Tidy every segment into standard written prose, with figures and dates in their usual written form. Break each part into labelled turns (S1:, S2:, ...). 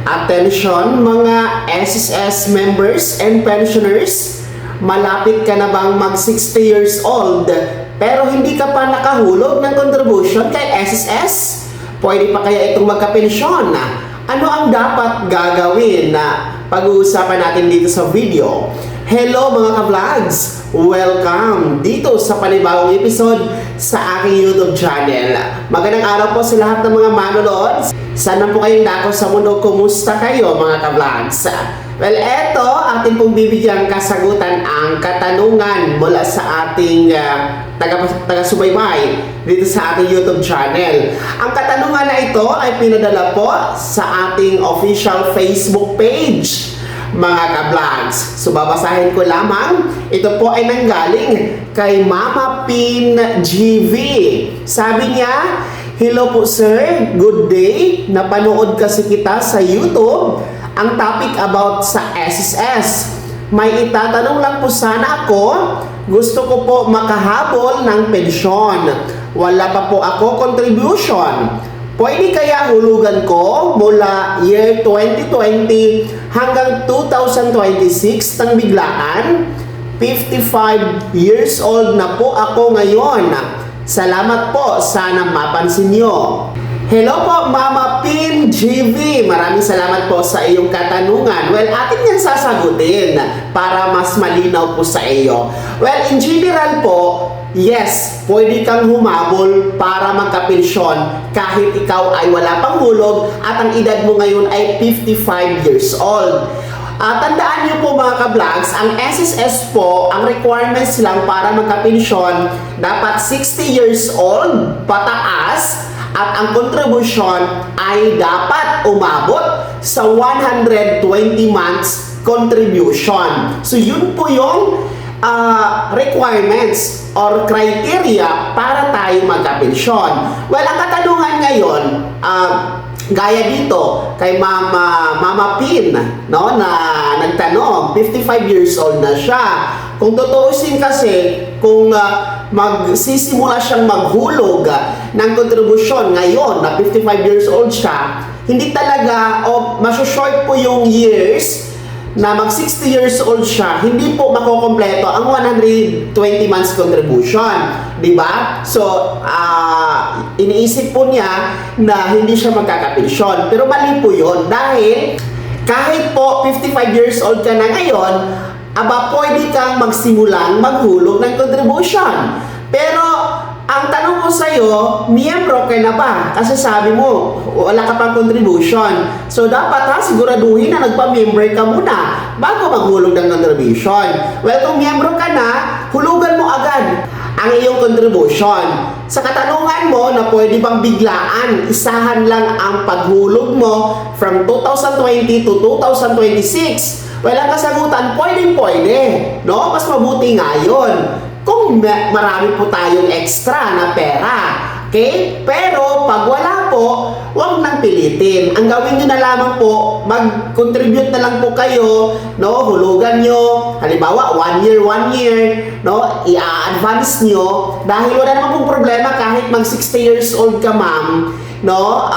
S1: Attention mga SSS members and pensioners, malapit ka na bang mag 60 years old pero hindi ka pa nakahulog ng contribution kay SSS? Pwede pa kaya itong magkapensyon? Ano ang dapat gagawin na pag-uusapan natin dito sa video? Hello mga ka-vlogs! Welcome dito sa panibagong episode sa aking YouTube channel. Magandang araw po sa lahat ng mga manonood. Sana po kayong dako sa mundo. Kumusta kayo mga ka-vlogs? Well, eto, atin pong bibigyang kasagutan ang katanungan mula sa ating taga-subaybay dito sa ating YouTube channel. Ang katanungan na ito ay pinadala po sa ating official Facebook page, mga ka-vlogs. So, babasahin ko lamang. Ito po ay nanggaling kay Mama Pin GV. Sabi niya, "Hello po sir, good day. Napanood kasi kita sa YouTube. Ang topic about sa SSS. May itatanong lang po sana ako. Gusto ko po makahabol ng pensyon. Wala pa po ako contribution. Pwede kaya hulugan ko mula year 2020 hanggang 2026 ng biglaan? 55 years old na po ako ngayon. Salamat po, sana mapansin nyo." Hello po, Mama Pin GV. Maraming salamat po sa iyong katanungan. Well, atin yan sasagutin para mas malinaw po sa iyo. Well, in general po, yes, pwede kang humabol para magkapensyon kahit ikaw ay wala pang hulog at ang edad mo ngayon ay 55 years old. Tandaan niyo po mga ka-vlogs, ang SSS po, ang requirements lang para magkapensyon, dapat 60 years old pataas at ang contribution ay dapat umabot sa 120 months contribution. So yun po yung requirements or criteria para tayo magkapensyon. Well, ang katanungan ngayon, gaya dito kay Mama Pin, no, na nagtanong, 55 years old na siya. Kung tutuusin kasi, kung magsisimula siyang maghulog ng kontribusyon ngayon na 55 years old siya, hindi talaga, maso-short po yung years na mag 60 years old siya, hindi po makokompleto ang 120 months contribution, di ba? So, iniisip po niya na hindi siya magkakapensyon. Pero mali po yun dahil kahit po 55 years old ka na ngayon, pwede kang magsimulang maghulog ng contribution. Pero, ang tanong ko sa'yo, miyembro ka na ba? Kasi sabi mo, wala ka pang contribution. So, dapat siguraduhin na nagpa-member ka muna bago maghulog ng contribution. Well, kung miyembro ka na, hulugan mo agad ang iyong contribution. Sa katanungan mo na pwede bang biglaan, isahan lang ang paghulog mo from 2020 to 2026. Walang kasagutan, pwede, no? Mas mabuti nga yun kung marami po tayong extra na pera. Okay? Pero pag wala po, huwag nang pilitin. Ang gawin nyo na lamang po, mag-contribute na lang po kayo, no? Hulugan nyo, halimbawa 1 year, no? I-advance nyo dahil wala naman pong problema kahit mag 60 years old ka, ma'am, no?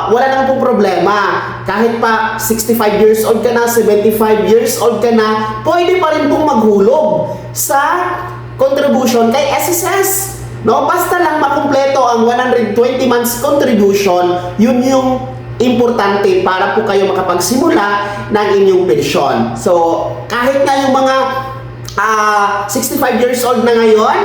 S1: Wala naman pong problema. Kahit pa 65 years old ka na, 75 years old ka na, pwede pa rin pong maghulog sa contribution kay SSS. No? Basta lang makumpleto ang 120 months contribution, yun yung importante para po kayo makapagsimula ng inyong pensyon. So, kahit na yung mga 65 years old na ngayon,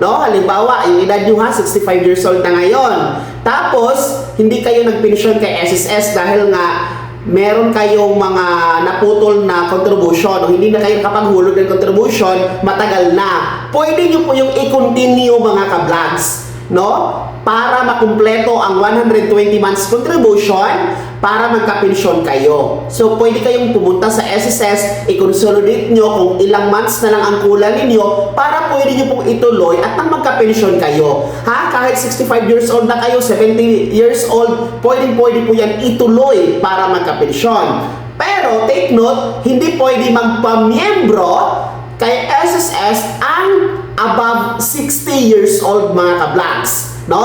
S1: no? Halimbawa, yung edad nyo 65 years old na ngayon. Tapos, hindi kayo nagpensyon kay SSS dahil nga meron kayong mga naputol na contribution o hindi na kayo kapaghulog ng contribution, matagal na. Pwede nyo po yung i-continue mga ka-vlogs, no? Para makumpleto ang 120 months contribution para magkapensyon kayo. So, pwede kayong pumunta sa SSS, i-consolidate nyo kung ilang months na lang ang kulang ninyo para pwede nyo pong ituloy at nang magkapensyon kayo. Kahit 65 years old na kayo, 70 years old, pwede po yan ituloy para magkapensyon. Pero, take note, hindi pwede magpamiyembro kay SSS ang above 60 years old mga ka-vlogs, no?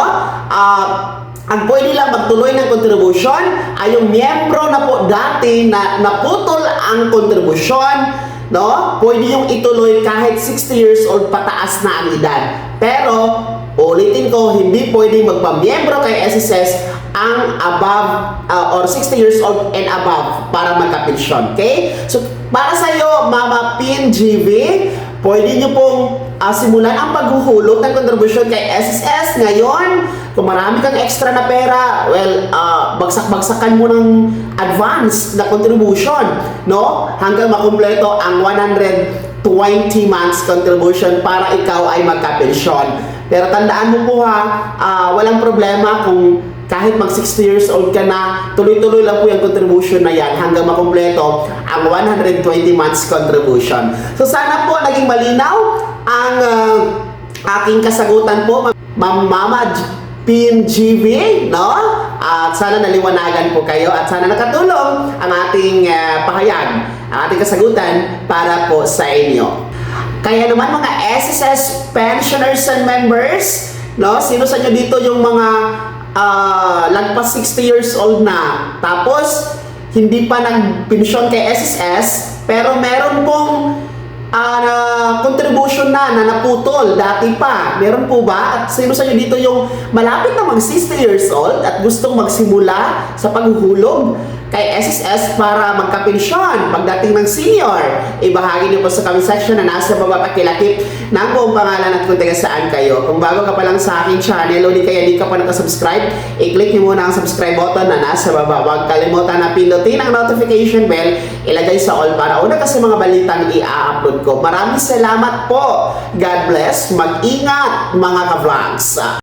S1: Ang pwede lang magtuloy ng contribution ay yung miyembro na po dati na naputol ang kontribusyon, no? Pwede yung ituloy kahit 60 years old pataas na ang edad. Pero, ulitin ko, hindi pwedeng magpamiyembro kay SSS ang above or 60 years old and above para magkapensyon. Okay? So, para sa iyo, Mama Pin GV, pwede nyo pong simulan ang paghuhulog ng kontribusyon kay SSS ngayon. Kung marami kang extra na pera, well, bagsak-bagsakan mo ng advance na contribution, no? Hanggang makumpleto ang 120 months contribution para ikaw ay magkapensyon. Pero tandaan mo po walang problema kung kahit mag 60 years old ka na, tuloy-tuloy lang po yung contribution na yan hanggang makumpleto ang 120 months contribution. So sana po naging malinaw ang aking kasagutan po, Mama Pin GV, no? At sana naliwanagan po kayo at sana nakatulong ang ating pahayag, ang ating kasagutan para po sa inyo. Kaya naman mga SSS pensioners and members, no? Sino sa inyo dito yung mga lagpas 60 years old na, tapos hindi pa nagpensyon kay SSS, pero meron pong contribution na naputol dati pa? Meron po ba? At sino sa inyo dito yung malapit na mag 60 years old at gustong magsimula sa paghuhulog kay SSS para magkapensyon pagdating ng senior? Ibahagi niyo po sa comment section na nasa baba pakilakip ng buong pangalan at kung taga saan kayo. Kung bago ka pa lang sa aking channel o di kaya di ka pa nakasubscribe, i-click niyo muna ang subscribe button na nasa baba. Huwag kalimutan na pindutin ang notification bell, ilagay sa all para una ka sa mga balitang i-upload ko. Maraming salamat po. God bless. Mag-ingat mga ka-vlogs.